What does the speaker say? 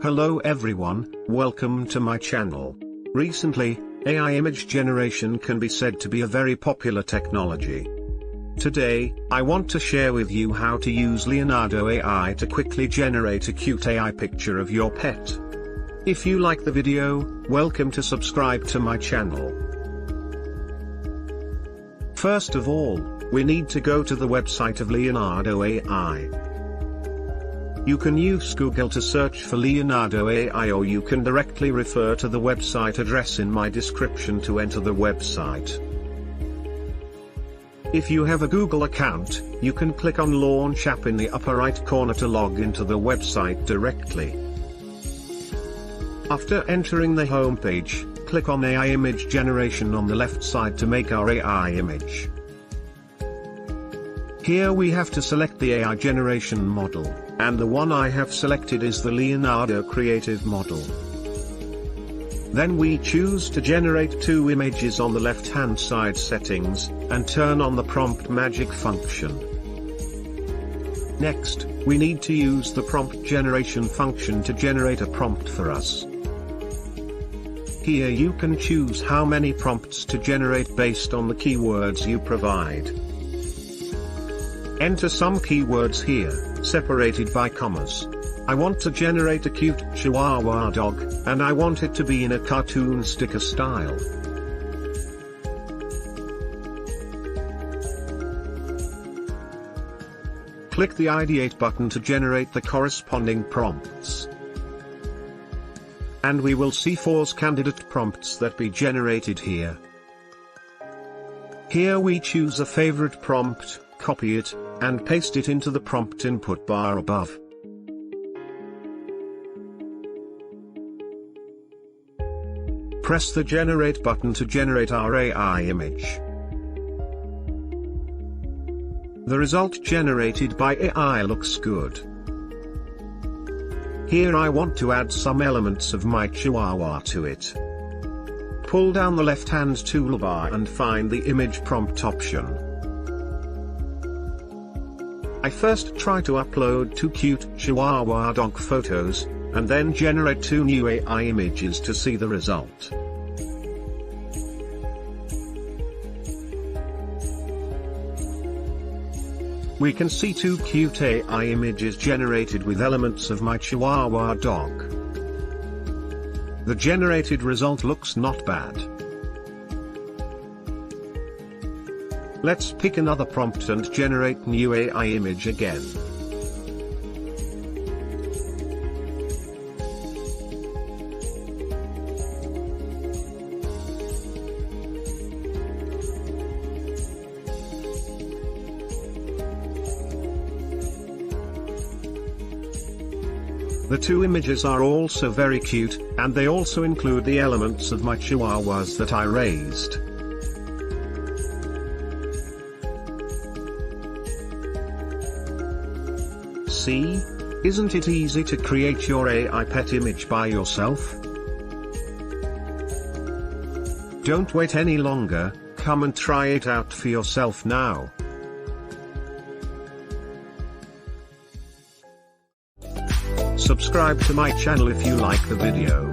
Hello everyone, welcome to my channel. Recently, AI image generation can be said to be a very popular technology. Today, I want to share with you how to use Leonardo AI to quickly generate a cute AI picture of your pet. If you like the video, welcome to subscribe to my channel. First of all, we need to go to the website of Leonardo AI. You can use Google to search for Leonardo AI, or you can directly refer to the website address in my description to enter the website. If you have a Google account, you can click on Launch App in the upper right corner to log into the website directly. After entering the home page, click on AI image generation on the left side to make our AI image. Here we have to select the AI generation model, and the one I have selected is the Leonardo Creative model. Then we choose to generate two images on the left-hand side settings, and turn on the prompt magic function. Next, we need to use the prompt generation function to generate a prompt for us. Here you can choose how many prompts to generate based on the keywords you provide. Enter some keywords here, separated by commas. I want to generate a cute Chihuahua dog, and I want it to be in a cartoon sticker style. Click the Ideate button to generate the corresponding prompts. And we will see 4 candidate prompts that be generated here. Here we choose a favorite prompt, copy it, and paste it into the prompt input bar above. Press the Generate button to generate our AI image. The result generated by AI looks good. Here I want to add some elements of my Chihuahua to it. Pull down the left-hand toolbar and find the image prompt option. I first try to upload 2 cute Chihuahua dog photos, and then generate 2 new AI images to see the result. We can see 2 cute AI images generated with elements of my Chihuahua dog. The generated result looks not bad. Let's pick another prompt and generate new AI image again. The 2 images are also very cute, and they also include the elements of my Chihuahuas that I raised. See? Isn't it easy to create your AI pet image by yourself? Don't wait any longer, come and try it out for yourself now. Subscribe to my channel if you like the video.